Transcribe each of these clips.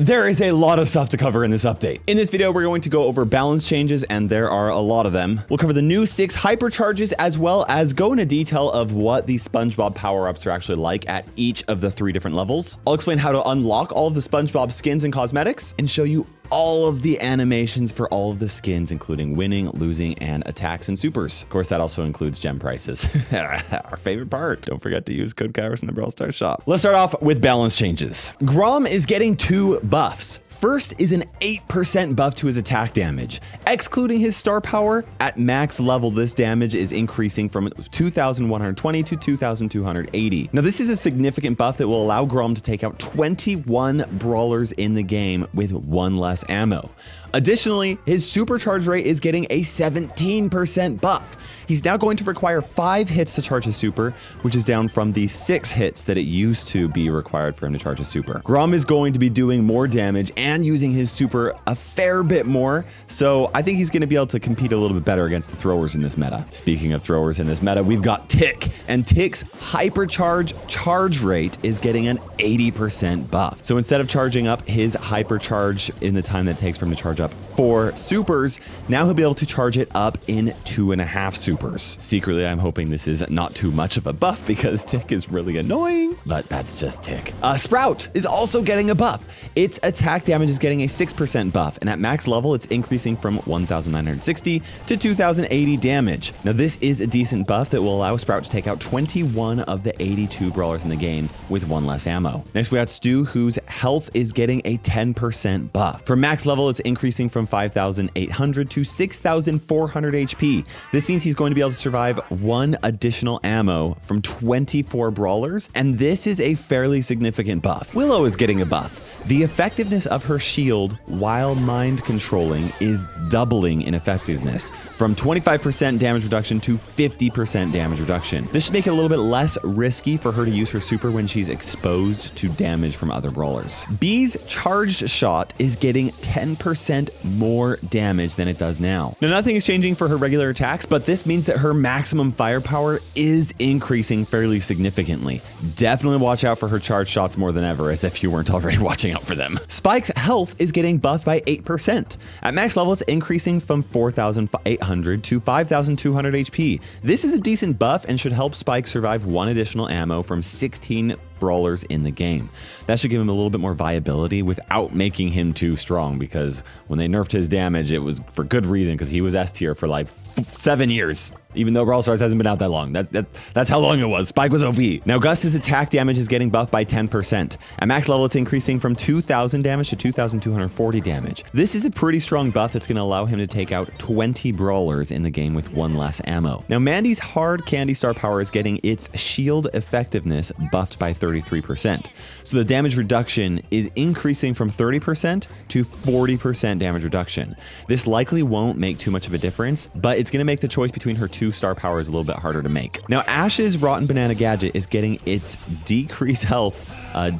There is a lot of stuff to cover in this update. In this video, we're going to go over balance changes, and there are a lot of them. We'll cover the new 6 hypercharges, as well as go into detail of what the SpongeBob power-ups are actually like at each of the 3 different levels. I'll explain how to unlock all of the SpongeBob skins and cosmetics, and show you all of the animations for all of the skins, including winning, losing, and attacks and supers. Of course, that also includes gem prices. Our favorite part. Don't forget to use code Kairos in the Brawl Stars shop. Let's start off with balance changes. Grom is getting 2 buffs. First is an 8% buff to his attack damage. Excluding his star power, at max level, this damage is increasing from 2,120 to 2,280. Now, this is a significant buff that will allow Grom to take out 21 brawlers in the game with 1 less ammo. Additionally, his supercharge rate is getting a 17% buff. He's now going to require 5 hits to charge his super, which is down from the 6 hits that it used to be required for him to charge his super. Grom is going to be doing more damage and using his super a fair bit more, so I think he's going to be able to compete a little bit better against the throwers in this meta. Speaking of throwers in this meta, we've got Tick, and Tick's hypercharge charge rate is getting an 80% buff. So instead of charging up his hypercharge in the time that it takes for him to charge up 4 supers, now he'll be able to charge it up in 2.5 supers. Secretly, I'm hoping this is not too much of a buff because Tick is really annoying, but that's just Tick. Sprout is also getting a buff. Its attack damage is getting a 6% buff, and at max level, it's increasing from 1,960 to 2,080 damage. Now, this is a decent buff that will allow Sprout to take out 21 of the 82 brawlers in the game with 1 less ammo. Next, we got Stu, whose health is getting a 10% buff. For max level, it's increasing from 5,800 to 6,400 HP. This means he's going to be able to survive 1 additional ammo from 24 brawlers, and this is a fairly significant buff. Willow is getting a buff. The effectiveness of her shield while mind controlling is doubling in effectiveness from 25% damage reduction to 50% damage reduction. This should make it a little bit less risky for her to use her super when she's exposed to damage from other brawlers. Bee's charged shot is getting 10% more damage than it does now. Now, nothing is changing for her regular attacks, but this means that her maximum firepower is increasing fairly significantly. Definitely watch out for her charged shots more than ever, as if you weren't already watching out for them. Spike's health is getting buffed by 8%. At max level, it's increasing from 4,800 to 5,200 HP. This is a decent buff and should help Spike survive 1 additional ammo from 16 brawlers in the game. That should give him a little bit more viability without making him too strong, because when they nerfed his damage, it was for good reason, because he was S tier for like 7 years. Even though Brawl Stars hasn't been out that long. That's how long it was. Spike was OP. Now, Gus's attack damage is getting buffed by 10%. At max level, it's increasing from 2,000 damage to 2,240 damage. This is a pretty strong buff that's going to allow him to take out 20 brawlers in the game with 1 less ammo. Now, Mandy's hard candy star power is getting its shield effectiveness buffed by 33%. So the damage reduction is increasing from 30% to 40% damage reduction. This likely won't make too much of a difference, but it's going to make the choice between her 2 star powers a little bit harder to make. Now, Ash's Rotten Banana gadget is getting its decreased health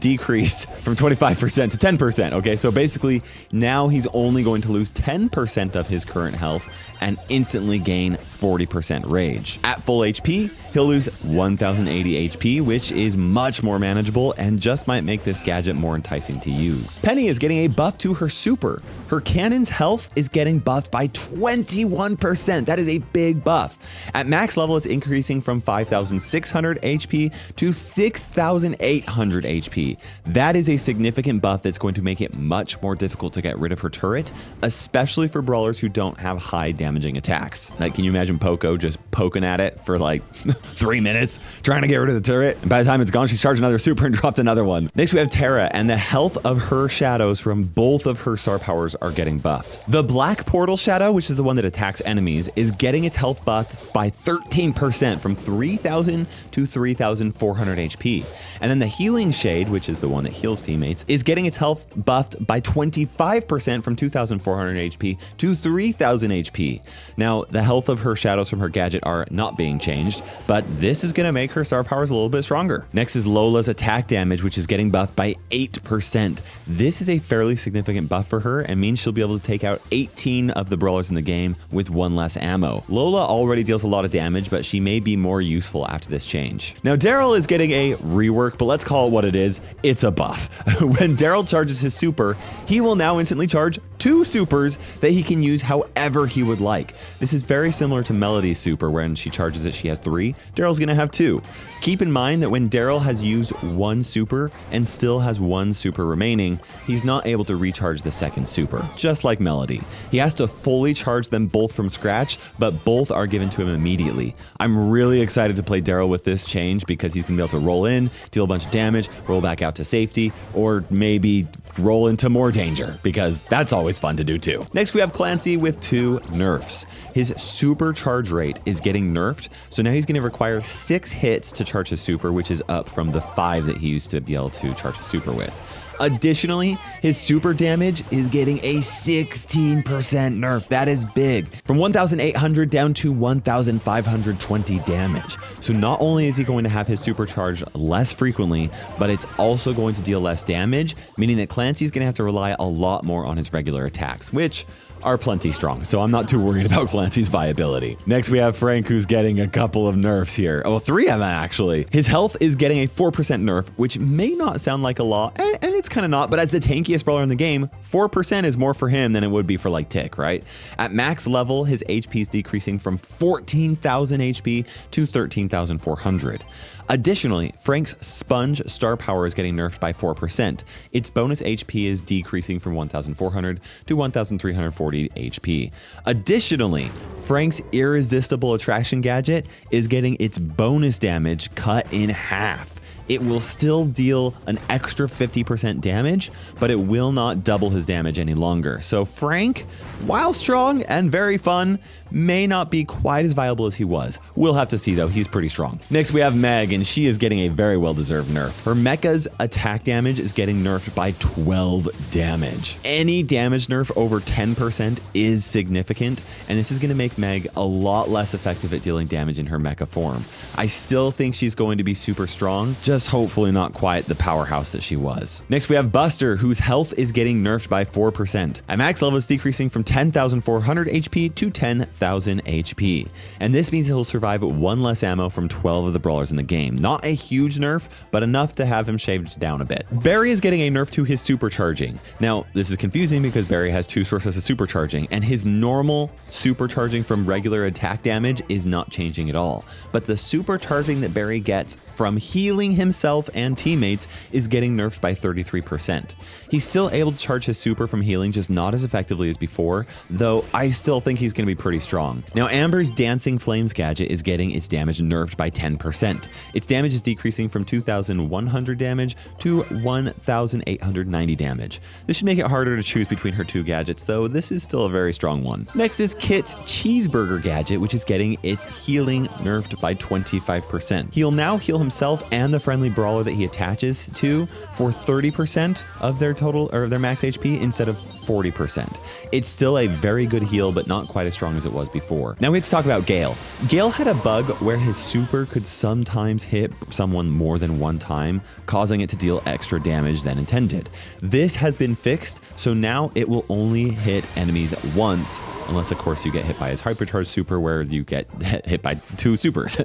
decreased from 25% to 10%. Okay, so basically now he's only going to lose 10% of his current health and instantly gain 40% rage. At full HP, he'll lose 1,080 HP, which is much more manageable and just might make this gadget more enticing to use. Penny is getting a buff to her super. Her cannon's health is getting buffed by 21%. That is a big buff. At max level, it's increasing from 5,600 HP to 6,800 HP. That is a significant buff that's going to make it much more difficult to get rid of her turret, especially for brawlers who don't have high damaging attacks. Like, can you imagine Poco just poking at it for like 3 minutes trying to get rid of the turret? And by the time it's gone, she's charged another super and dropped another one. Next, we have Terra, and the health of her shadows from both of her star powers are getting buffed. The Black Portal Shadow, which is the one that attacks enemies, is getting its health buffed by 13% from 3,000 to 3,400 HP. And then the Healing Shade, which is the one that heals teammates, is getting its health buffed by 25% from 2,400 HP to 3,000 HP. Now, the health of her shadows from her gadget are not being changed, but this is going to make her star powers a little bit stronger. Next is Lola's attack damage, which is getting buffed by 8%. This is a fairly significant buff for her and means she'll be able to take out 18 of the brawlers in the game with 1 less ammo. Lola already deals a lot of damage, but she may be more useful after this change. Now, Daryl is getting a rework, but let's call it what it is, it's a buff. When Daryl charges his super, he will now instantly charge 2 supers that he can use however he would like. This is very similar to Melody's super. When she charges it, she has 3. Daryl's gonna have 2. Keep in mind that when Daryl has used 1 super and still has 1 super remaining, he's not able to recharge the second super, just like Melody. He has to fully charge them both from scratch, but both are given to him immediately. I'm really excited to play Daryl with this change because he's gonna be able to roll in, deal a bunch of damage, roll back out to safety, or maybe roll into more danger, because that's always fun to do too. Next, we have Clancy with 2 nerfs. His super charge rate is getting nerfed, so now he's going to require 6 hits to charge his super, which is up from the 5 that he used to be able to charge his super with. Additionally, his super damage is getting a 16% nerf. That is big. From 1,800 down to 1,520 damage. So not only is he going to have his super charge less frequently, but it's also going to deal less damage, meaning that Clancy's going to have to rely a lot more on his regular attacks, which are plenty strong, so I'm not too worried about Clancy's viability. Next, we have Frank, who's getting a couple of nerfs here. Oh, 3 of them, actually. His health is getting a 4% nerf, which may not sound like a lot, and it's kind of not, but as the tankiest brawler in the game, 4% is more for him than it would be for like Tick, right? At max level, his HP is decreasing from 14,000 HP to 13,400. Additionally, Frank's Sponge star power is getting nerfed by 4%. Its bonus HP is decreasing from 1,400 to 1,340 HP. Additionally, Frank's irresistible attraction gadget is getting its bonus damage cut in half. It will still deal an extra 50% damage, but it will not double his damage any longer. So Frank, while strong and very fun, may not be quite as viable as he was. We'll have to see though, he's pretty strong. Next we have Meg, and she is getting a very well-deserved nerf. Her mecha's attack damage is getting nerfed by 12 damage. Any damage nerf over 10% is significant, and this is gonna make Meg a lot less effective at dealing damage in her mecha form. I still think she's going to be super strong, just hopefully not quite the powerhouse that she was. Next we have Buster, whose health is getting nerfed by 4%. At max level, it's decreasing from 10,400 HP to 10,000 HP. And this means he'll survive 1 less ammo from 12 of the brawlers in the game. Not a huge nerf, but enough to have him shaved down a bit. Barry is getting a nerf to his supercharging. Now, this is confusing because Barry has 2 sources of supercharging, and his normal supercharging from regular attack damage is not changing at all. But the supercharging that Barry gets from healing himself and teammates is getting nerfed by 33%. He's still able to charge his super from healing, just not as effectively as before, though I still think he's going to be pretty strong. Now, Amber's Dancing Flames gadget is getting its damage nerfed by 10%. Its damage is decreasing from 2,100 damage to 1,890 damage. This should make it harder to choose between her 2 gadgets, though this is still a very strong one. Next is Kit's Cheeseburger gadget, which is getting its healing nerfed by 25%. He'll now heal himself and the friendly brawler that he attaches to for 30% of their total or their max HP instead of 40%. It's still a very good heal, but not quite as strong as it was before. Now let's talk about Gale. Gale had a bug where his super could sometimes hit someone more than 1 time, causing it to deal extra damage than intended. This has been fixed, so now it will only hit enemies once, unless of course you get hit by his Hypercharge super where you get hit by 2 supers.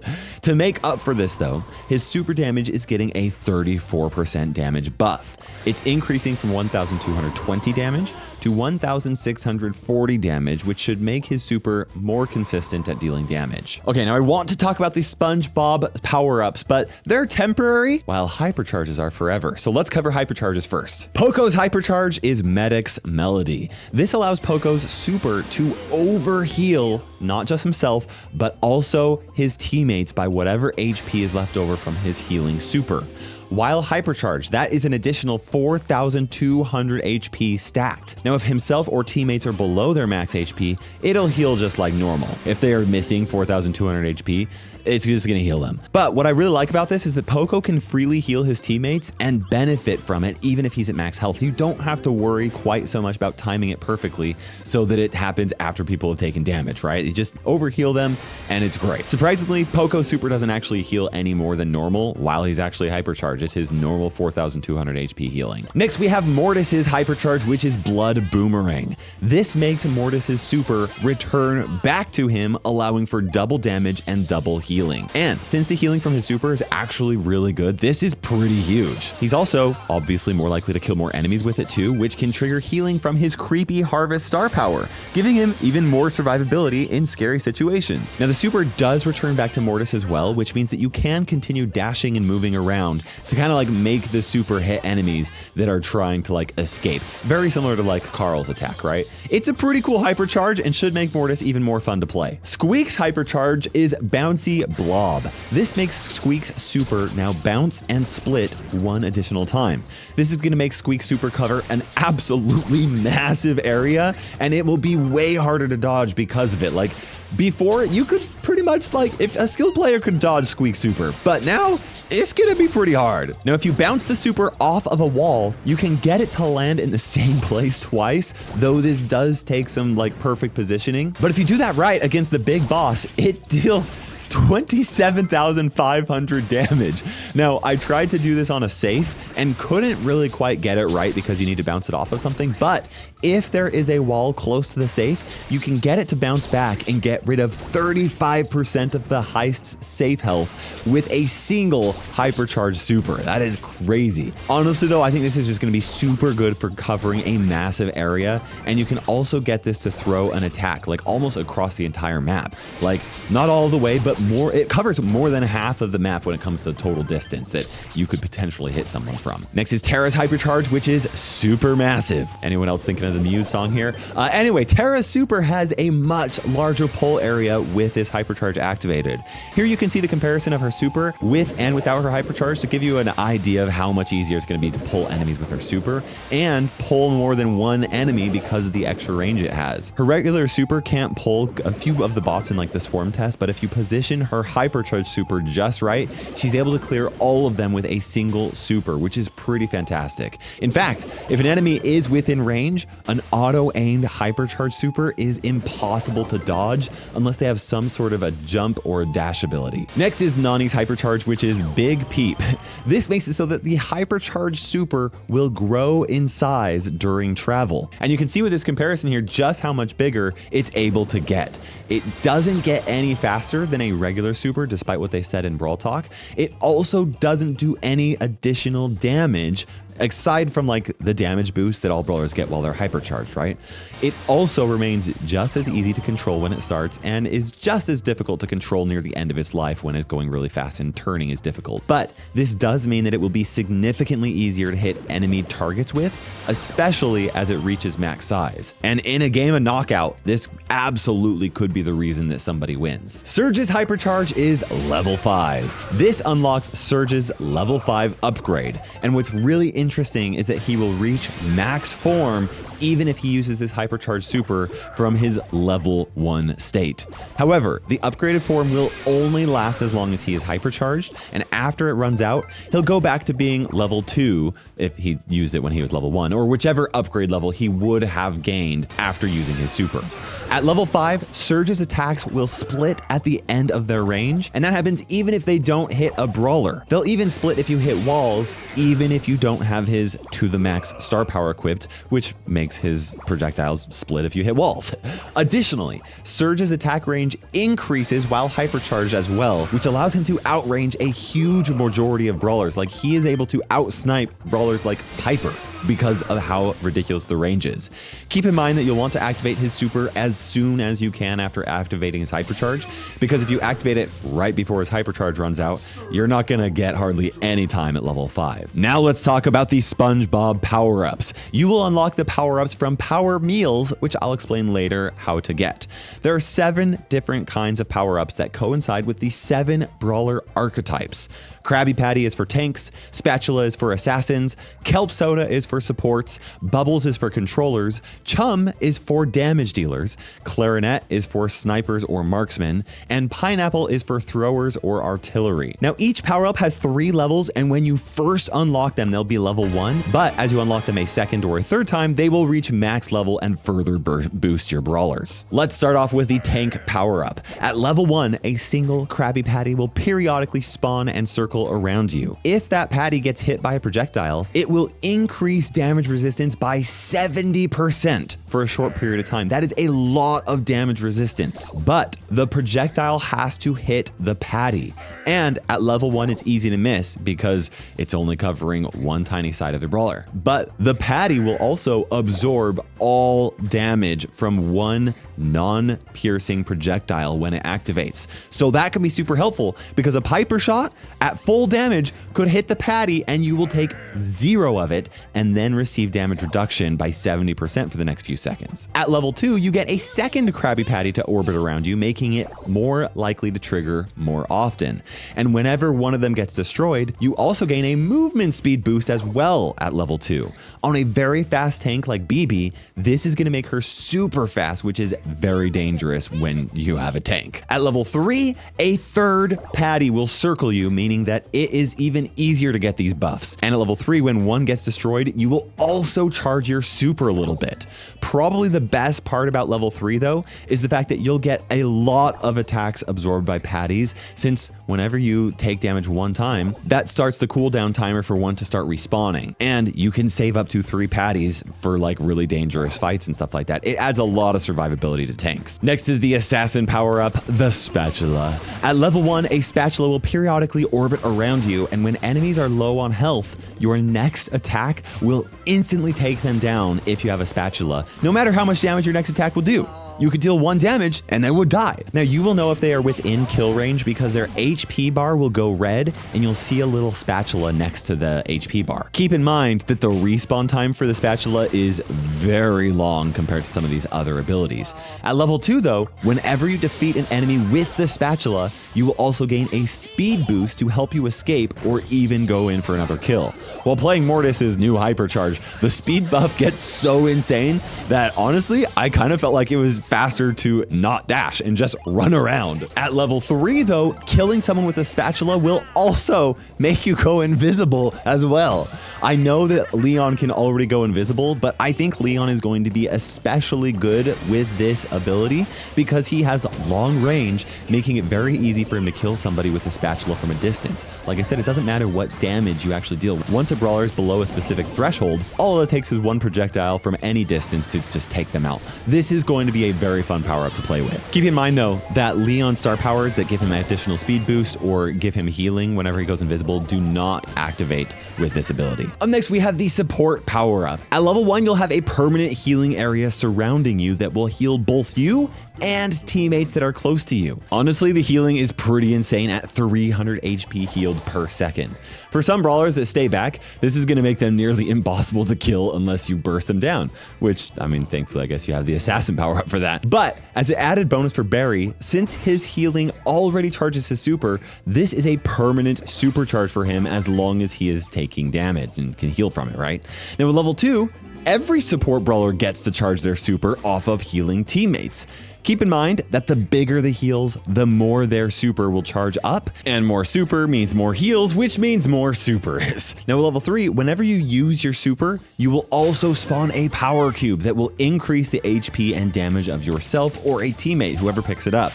To make up for this though, his super damage is getting a 34% damage buff. It's increasing from 1,220 damage to 1,640 damage, which should make his super more consistent at dealing damage. Okay, now I want to talk about the SpongeBob Power-ups, but they're temporary, while Hypercharges are forever. So let's cover Hypercharges first. Poco's Hypercharge is Medic's Melody. This allows Poco's super to overheal not just himself, but also his teammates by whatever HP is left over from his healing super. While Hypercharge, that is an additional 4,200 HP stacked. Now, if himself or teammates are below their max HP, it'll heal just like normal. If they are missing 4,200 HP, it's just gonna heal them. But what I really like about this is that Poco can freely heal his teammates and benefit from it even if he's at max health. You don't have to worry quite so much about timing it perfectly so that it happens after people have taken damage, right? You just overheal them and it's great. Surprisingly, Poco's super doesn't actually heal any more than normal while he's actually Hypercharged. It's his normal 4,200 HP healing. Next, we have Mortis's Hypercharge, which is Blood Boomerang. This makes Mortis's super return back to him, allowing for double damage and double heal. healing. And since the healing from his super is actually really good, this is pretty huge. He's also obviously more likely to kill more enemies with it too, which can trigger healing from his creepy harvest star power, giving him even more survivability in scary situations. Now the super does return back to Mortis as well, which means that you can continue dashing and moving around to kind of like make the super hit enemies that are trying to like escape. Very similar to like Carl's attack, right? It's a pretty cool hypercharge and should make Mortis even more fun to play. Squeak's hypercharge is Bouncy Blob. This makes Squeak's super now bounce and split one additional time. This is going to make Squeak's super cover an absolutely massive area, and it will be way harder to dodge because of it. Like before, you could pretty much like, if a skilled player could dodge Squeak's super, but now it's gonna be pretty hard. Now, if you bounce the super off of a wall, you can get it to land in the same place twice, though this does take some like perfect positioning. But if you do that right against the big boss, it deals 27,500 damage. Now, I tried to do this on a safe and couldn't really quite get it right because you need to bounce it off of something. But if there is a wall close to the safe, you can get it to bounce back and get rid of 35% of the heist's safe health with a single hypercharged super. That is crazy. Honestly though, I think this is just going to be super good for covering a massive area. And you can also get this to throw an attack like almost across the entire map. Like not all the way, but more. It covers more than half of the map when it comes to the total distance that you could potentially hit someone from. Next is Terra's hypercharge, which is super massive. Anyone else thinking of the Muse song here? Anyway, Terra's super has a much larger pull area with this hypercharge activated. Here you can see the comparison of her super with and without her hypercharge to give you an idea of how much easier it's going to be to pull enemies with her super and pull more than one enemy because of the extra range it has. Her regular super can't pull a few of the bots in like the swarm test, but if you position her hypercharge super just right, she's able to clear all of them with a single super, which is pretty fantastic. In fact, if an enemy is within range, an auto-aimed hypercharge super is impossible to dodge unless they have some sort of a jump or a dash ability. Next is Nani's hypercharge, which is Big Peep. This makes it so that the hypercharge super will grow in size during travel. And you can see with this comparison here just how much bigger it's able to get. It doesn't get any faster than a regular super, despite what they said in Brawl Talk. It also doesn't do any additional damage aside from like the damage boost that all brawlers get while they're hypercharged, right? It also remains just as easy to control when it starts and is just as difficult to control near the end of its life when it's going really fast and turning is difficult. But this does mean that it will be significantly easier to hit enemy targets with, especially as it reaches max size. And in a game of knockout, this absolutely could be the reason that somebody wins. Surge's hypercharge is level 5. This unlocks Surge's level 5 upgrade. And what's really interesting is that he will reach max form even if he uses this hypercharged super from his level 1 state. However, the upgraded form will only last as long as he is hypercharged, and after it runs out, he'll go back to being level 2 if he used it when he was level 1, or whichever upgrade level he would have gained after using his super. At level 5, Surge's attacks will split at the end of their range, and that happens even if they don't hit a brawler. They'll even split if you hit walls, even if you don't have his to the max star power equipped, which makes his projectiles split if you hit walls. Additionally, Surge's attack range increases while hypercharged as well, which allows him to outrange a huge majority of brawlers. Like he is able to outsnipe brawlers like Piper because of how ridiculous the range is. Keep in mind that you'll want to activate his super as soon as you can after activating his hypercharge, because if you activate it right before his hypercharge runs out, you're not gonna get hardly any time at level 5. Now let's talk about the SpongeBob Power-ups. You will unlock the power-ups from Power Meals, which I'll explain later how to get. There are 7 different kinds of power-ups that coincide with the 7 brawler archetypes. Krabby Patty is for tanks, Spatula is for assassins, Kelp Soda is for supports, Bubbles is for controllers, Chum is for damage dealers, Clarinet is for snipers or marksmen, and Pineapple is for throwers or artillery. Now each power-up has 3 levels, and when you first unlock them, they'll be level 1, but as you unlock them a second or a third time, they will reach max level and further boost your brawlers. Let's start off with the tank power-up. At level 1, a single Krabby Patty will periodically spawn and circle circle around you. If that patty gets hit by a projectile, it will increase damage resistance by 70% for a short period of time. That is a lot of damage resistance, but the projectile has to hit the patty. And at level 1, it's easy to miss because it's only covering one tiny side of the brawler. But the patty will also absorb all damage from one non-piercing projectile when it activates. So that can be super helpful because a Piper shot at full damage could hit the patty and you will take 0 of it and then receive damage reduction by 70% for the next few seconds. At level 2, you get a second Krabby Patty to orbit around you, making it more likely to trigger more often. And whenever one of them gets destroyed, you also gain a movement speed boost as well at level 2. On a very fast tank like BB, this is going to make her super fast, which is very dangerous when you have a tank. At level 3, a third patty will circle you, meaning that it is even easier to get these buffs. And at level 3, when one gets destroyed, you will also charge your super a little bit. Probably the best part about level 3 though, is the fact that you'll get a lot of attacks absorbed by patties, since whenever you take damage one time, that starts the cooldown timer for one to start respawning. And you can save up to 3 patties for like really dangerous fights and stuff like that. It adds a lot of survivability to tanks. Next is the assassin power-up, the spatula. At level 1, a spatula will periodically orbit around you, and when enemies are low on health, your next attack will instantly take them down if you have a spatula, no matter how much damage your next attack will do. You could deal 1 damage and they would die. Now you will know if they are within kill range because their HP bar will go red and you'll see a little spatula next to the HP bar. Keep in mind that the respawn time for the spatula is very long compared to some of these other abilities. At level 2 though, whenever you defeat an enemy with the spatula, you will also gain a speed boost to help you escape or even go in for another kill. While playing Mortis's new Hypercharge, the speed buff gets so insane that honestly, I kind of felt like it was faster to not dash and just run around. At level 3 though, killing someone with a spatula will also make you go invisible as well. I know that Leon can already go invisible, but I think Leon is going to be especially good with this ability because he has long range, making it very easy for him to kill somebody with a spatula from a distance. Like I said, it doesn't matter what damage you actually deal. Once a brawler is below a specific threshold, all it takes is one projectile from any distance to just take them out. This is going to be a very fun power-up to play with. Keep in mind though, that Leon's star powers that give him an additional speed boost or give him healing whenever he goes invisible do not activate with this ability. Up next, we have the support power-up. At level 1, you'll have a permanent healing area surrounding you that will heal both you and teammates that are close to you. Honestly, the healing is pretty insane at 300 HP healed per second. For some brawlers that stay back, this is going to make them nearly impossible to kill unless you burst them down, which, I mean, thankfully, I guess you have the assassin power up for that. But as an added bonus for Barry, since his healing already charges his super, this is a permanent supercharge for him as long as he is taking damage and can heal from it, right? Now with level 2, every support brawler gets to charge their super off of healing teammates. Keep in mind that the bigger the heals, the more their super will charge up, and more super means more heals, which means more supers. Now, with level 3, whenever you use your super, you will also spawn a power cube that will increase the HP and damage of yourself or a teammate, whoever picks it up.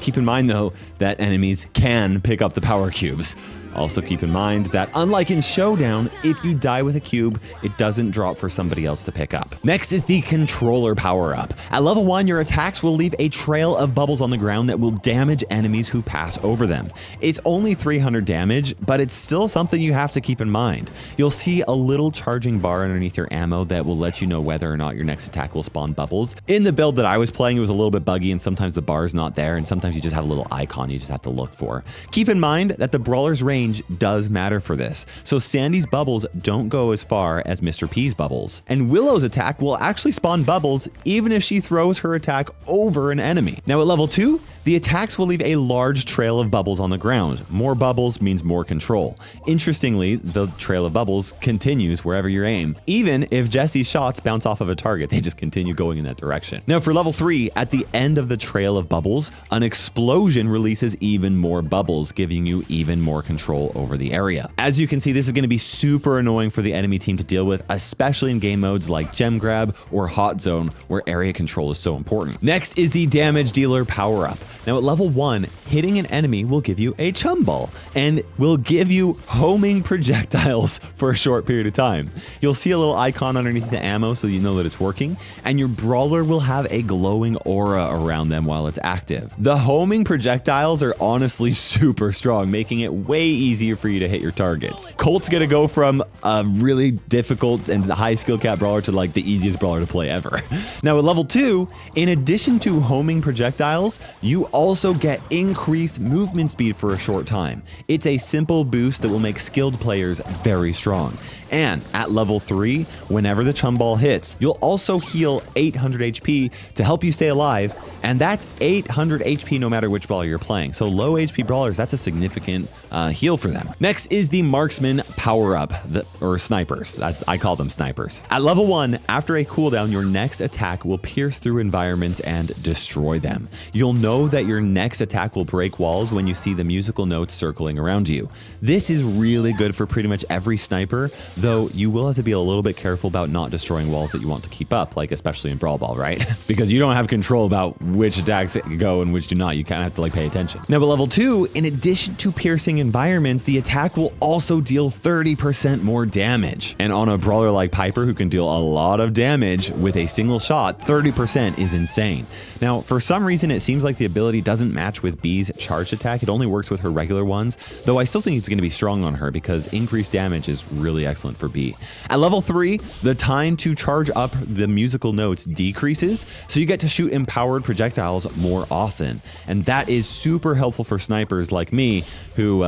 Keep in mind, though, that enemies can pick up the power cubes. Also keep in mind that unlike in Showdown, if you die with a cube, it doesn't drop for somebody else to pick up. Next is the controller power-up. At level 1, your attacks will leave a trail of bubbles on the ground that will damage enemies who pass over them. It's only 300 damage, but it's still something you have to keep in mind. You'll see a little charging bar underneath your ammo that will let you know whether or not your next attack will spawn bubbles. In the build that I was playing, it was a little bit buggy and sometimes the bar is not there and sometimes you just have a little icon you just have to look for. Keep in mind that the brawler's range does matter for this. So Sandy's bubbles don't go as far as Mr. P's bubbles. And Willow's attack will actually spawn bubbles even if she throws her attack over an enemy. Now at level 2, the attacks will leave a large trail of bubbles on the ground. More bubbles means more control. Interestingly, the trail of bubbles continues wherever you aim. Even if Jesse's shots bounce off of a target, they just continue going in that direction. Now for level 3, at the end of the trail of bubbles, an explosion releases even more bubbles, giving you even more control control over the area. As you can see, this is going to be super annoying for the enemy team to deal with, especially in game modes like Gem Grab or Hot Zone, where area control is so important. Next is the Damage Dealer power-up. Now at level 1, hitting an enemy will give you a chum ball and will give you homing projectiles for a short period of time. You'll see a little icon underneath the ammo so you know that it's working, and your brawler will have a glowing aura around them while it's active. The homing projectiles are honestly super strong, making it way easier for you to hit your targets. Colt's gonna go from a really difficult and high skill cap brawler to like the easiest brawler to play ever. Now at level 2, in addition to homing projectiles, you also get increased movement speed for a short time. It's a simple boost that will make skilled players very strong. And at level 3, whenever the chum ball hits, you'll also heal 800 HP to help you stay alive, and that's 800 HP no matter which brawler you're playing. So low HP brawlers, that's a significant heal for them. Next is the Marksman power-up, or snipers. I call them snipers. At level 1, after a cooldown, your next attack will pierce through environments and destroy them. You'll know that your next attack will break walls when you see the musical notes circling around you. This is really good for pretty much every sniper, though you will have to be a little bit careful about not destroying walls that you want to keep up, like especially in Brawl Ball, right? Because you don't have control about which attacks go and which do not. You kind of have to like pay attention. Now, at level 2, in addition to piercing environments, the attack will also deal 30% more damage. And on a brawler like Piper, who can deal a lot of damage with a single shot, 30% is insane. Now, for some reason, it seems like the ability doesn't match with B's charged attack. It only works with her regular ones, though I still think it's going to be strong on her because increased damage is really excellent for B. At level 3, the time to charge up the musical notes decreases, so you get to shoot empowered projectiles more often. And that is super helpful for snipers like me who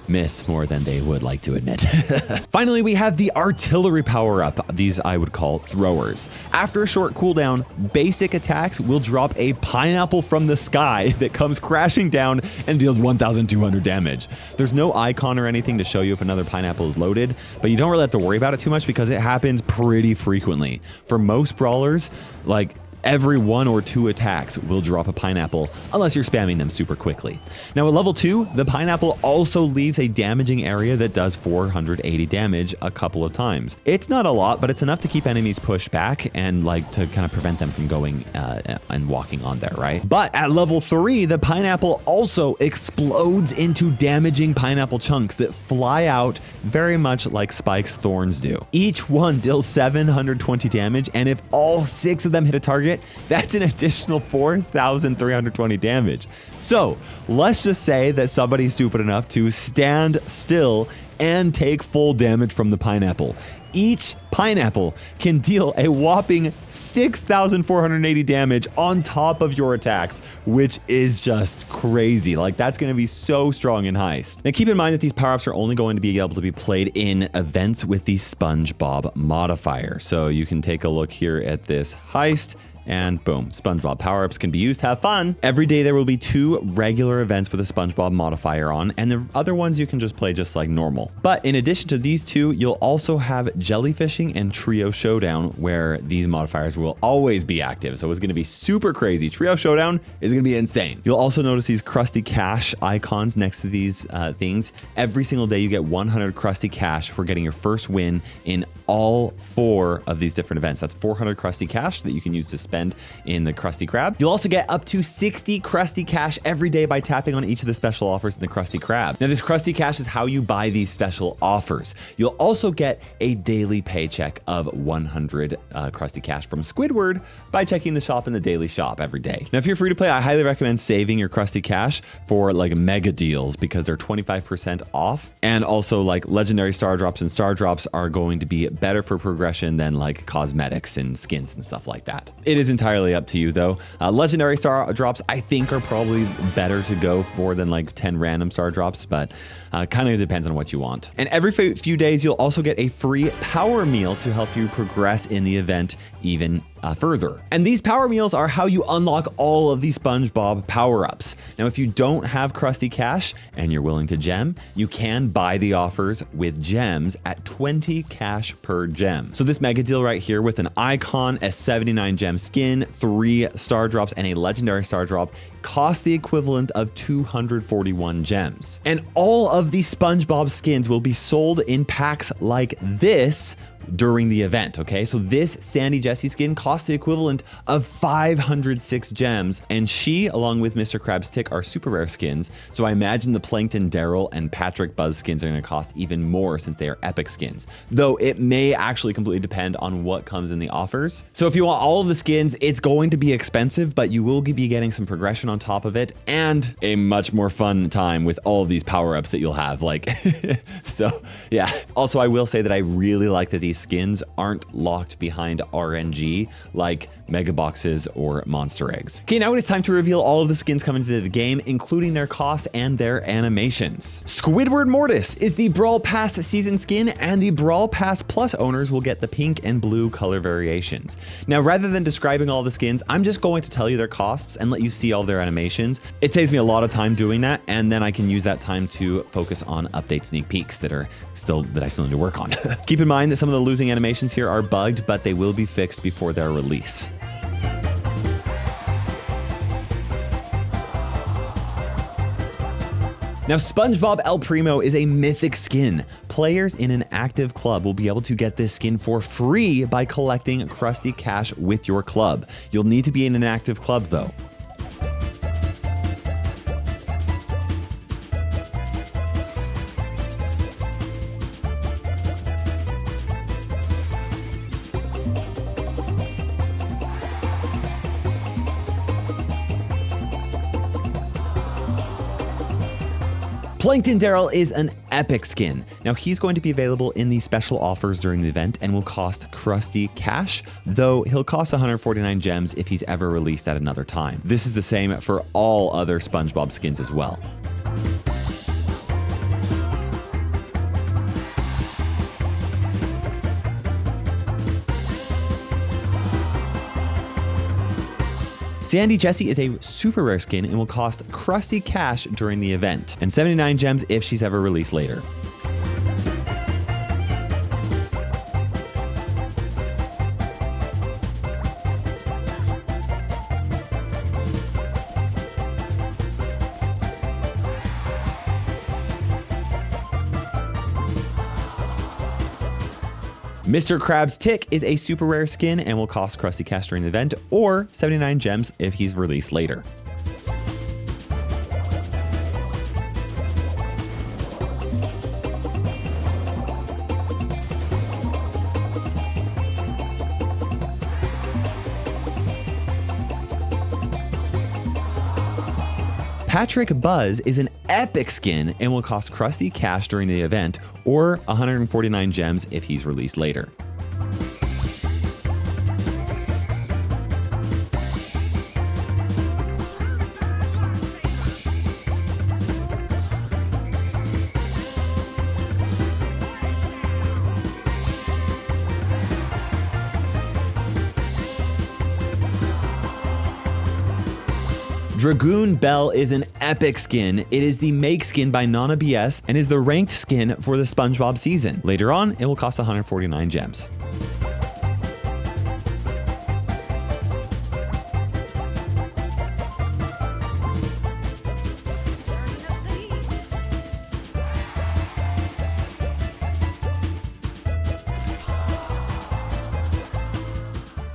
miss more than they would like to admit. Finally, we have the artillery power-up. These I would call throwers. After a short cooldown, basic attacks will drop a pineapple from the sky that comes crashing down and deals 1,200 damage. There's no icon or anything to show you if another pineapple is loaded, but you don't really have to worry about it too much because it happens pretty frequently. For most brawlers, like every 1 or 2 attacks will drop a pineapple unless you're spamming them super quickly. Now at level 2, the pineapple also leaves a damaging area that does 480 damage a couple of times. It's not a lot, but it's enough to keep enemies pushed back and like to kind of prevent them from going and walking on there, right? But at level 3, the pineapple also explodes into damaging pineapple chunks that fly out very much like Spike's thorns do. Each one deals 720 damage, and if all 6 of them hit a target, that's an additional 4,320 damage. So let's just say that somebody's stupid enough to stand still and take full damage from the pineapple. Each pineapple can deal a whopping 6,480 damage on top of your attacks, which is just crazy. Like, that's going to be so strong in Heist. Now, keep in mind that these power-ups are only going to be able to be played in events with the SpongeBob modifier. So you can take a look here at this Heist, and boom, SpongeBob power-ups can be used. Have fun. Every day there will be 2 regular events with a SpongeBob modifier on, and the other ones you can just play just like normal. But in addition to these 2, you'll also have Jellyfishing and Trio Showdown, where these modifiers will always be active. So it's going to be super crazy. Trio Showdown is going to be insane. You'll also notice these Krusty Cash icons next to these things. Every single day you get 100 Krusty Cash for getting your first win in all 4 of these different events. That's 400 Krusty Cash that you can use to spend in the Krusty Krab. You'll also get up to 60 Krusty Cash every day by tapping on each of the special offers in the Krusty Krab. Now, this Krusty Cash is how you buy these special offers. You'll also get a daily paycheck of 100 Krusty Cash from Squidward by checking the shop in the daily shop every day. Now, if you're free to play, I highly recommend saving your Krusty Cash for like mega deals because they're 25% off. And also, like, legendary star drops and star drops are going to be better for progression than like cosmetics and skins and stuff like that. It is entirely up to you though. Legendary star drops I think are probably better to go for than like 10 random star drops, but kind of depends on what you want. And every few days you'll also get a free power meal to help you progress in the event even further. And these power meals are how you unlock all of the SpongeBob power-ups. Now, if you don't have Krusty Cash and you're willing to gem, you can buy the offers with gems at 20 cash per gem. So this mega deal right here with an icon, a 79 gem skin, 3 star drops, and a legendary star drop costs the equivalent of 241 gems. And all of these SpongeBob skins will be sold in packs like this during the event, okay? So this Sandy Jessie skin costs the equivalent of 506 gems, and she, along with Mr. Krabs Tick, are super rare skins, so I imagine the Plankton Daryl and Patrick Buzz skins are gonna cost even more since they are epic skins, though it may actually completely depend on what comes in the offers. So if you want all of the skins, it's going to be expensive, but you will be getting some progression on top of it, and a much more fun time with all of these power-ups that you'll have, like, so yeah. Also, I will say that I really like that these skins aren't locked behind RNG like mega boxes or monster eggs. Okay, now it is time to reveal all of the skins coming into the game, including their cost and their animations. Squidward Mortis is the Brawl Pass season skin, and the Brawl Pass Plus owners will get the pink and blue color variations. Now, rather than describing all the skins, I'm just going to tell you their costs and let you see all their animations. It saves me a lot of time doing that, and then I can use that time to focus on update sneak peeks that I still need to work on. Keep in mind that some of the losing animations here are bugged, but they will be fixed before their release. Now, SpongeBob El Primo is a mythic skin. Players in an active club will be able to get this skin for free by collecting Krusty Cash with your club. You'll need to be in an active club though. Plankton Daryl is an epic skin. Now, he's going to be available in the special offers during the event and will cost Krusty Cash, though he'll cost 149 gems if he's ever released at another time. This is the same for all other SpongeBob skins as well. Sandy Jessie is a super rare skin and will cost Krusty Cash during the event, and 79 gems if she's ever released later. Mr. Krabs Tick is a super rare skin and will cost Krusty Cash during the event, or 79 gems if he's released later. Patrick Buzz is an epic skin and will cost Krusty Cash during the event, or 149 gems if he's released later. Dragoon Bell is an epic skin. It is the make skin by Nana BS and is the ranked skin for the SpongeBob season. Later on, it will cost 149 gems.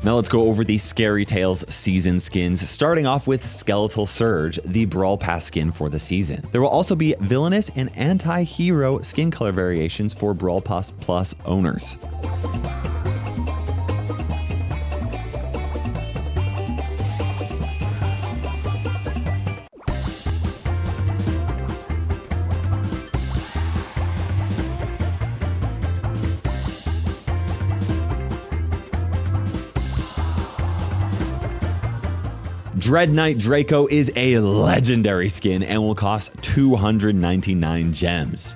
Now let's go over the Scary Tales season skins, starting off with Skeletal Surge, the Brawl Pass skin for the season. There will also be villainous and anti-hero skin color variations for Brawl Pass Plus owners. Dread Knight Draco is a legendary skin and will cost 299 gems.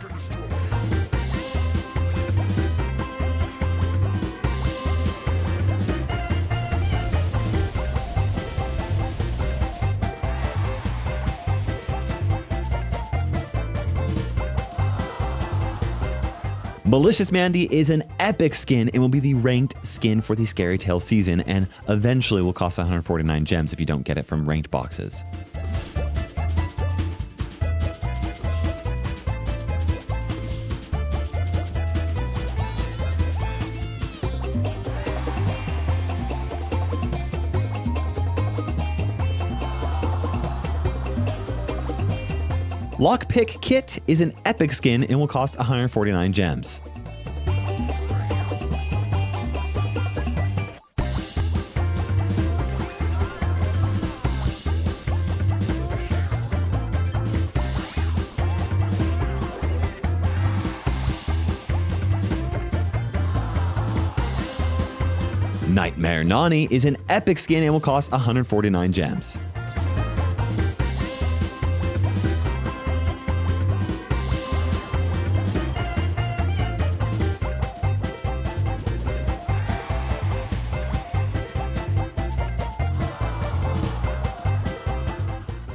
Malicious Mandy is an epic skin and will be the ranked skin for the Scary Tale season, and eventually will cost 149 gems if you don't get it from ranked boxes. Lockpick Kit is an epic skin and will cost 149 gems. Nightmare Nani is an epic skin and will cost 149 gems.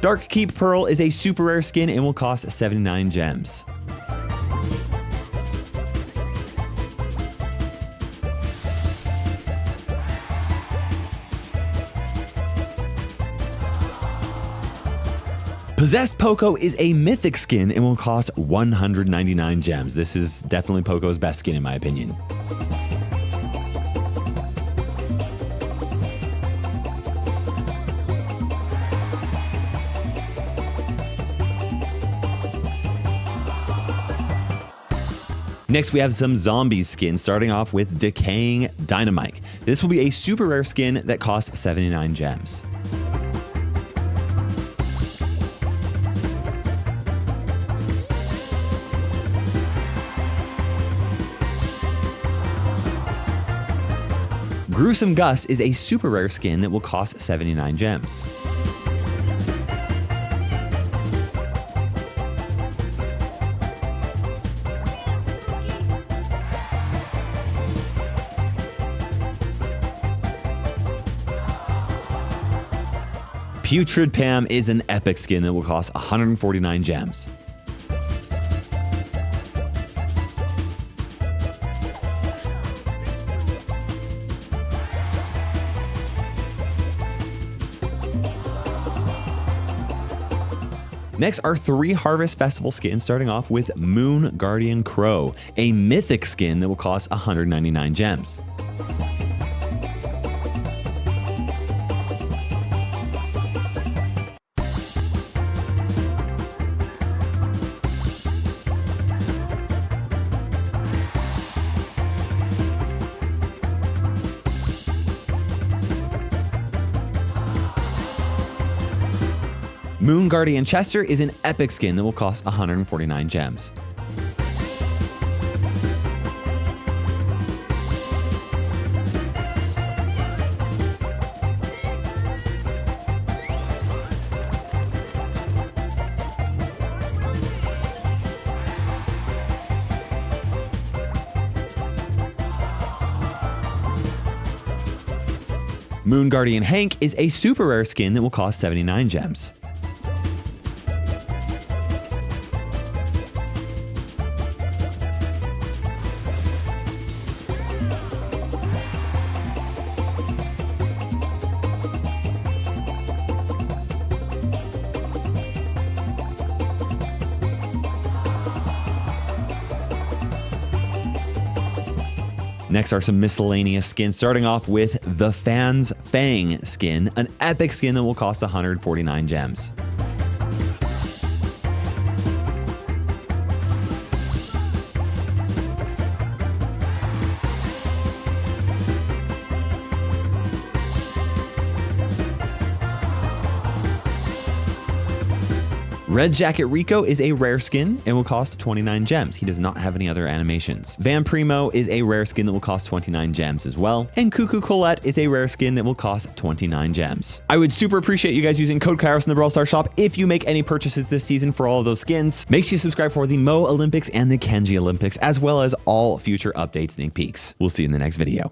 Dark Keep Pearl is a super rare skin and will cost 79 gems. Possessed Poco is a mythic skin and will cost 199 gems. This is definitely Poco's best skin in my opinion. Next, we have some zombies skins, starting off with Decaying Dynamite. This will be a super rare skin that costs 79 gems. Gruesome Gus is a super rare skin that will cost 79 gems. Putrid Pam is an epic skin that will cost 149 gems. Next are 3 Harvest Festival skins, starting off with Moon Guardian Crow, a mythic skin that will cost 199 gems. Moon Guardian Chester is an epic skin that will cost 149 gems. Moon Guardian Hank is a super rare skin that will cost 79 gems. Next are some miscellaneous skins, starting off with the Fan's Fang skin, an epic skin that will cost 149 gems. Red Jacket Rico is a rare skin and will cost 29 gems. He does not have any other animations. Vamprimo is a rare skin that will cost 29 gems as well. And Cuckoo Colette is a rare skin that will cost 29 gems. I would super appreciate you guys using code Kairos in the Brawl Stars shop if you make any purchases this season for all of those skins. Make sure you subscribe for the Mo Olympics and the Kenji Olympics, as well as all future updates, sneak peeks. We'll see you in the next video.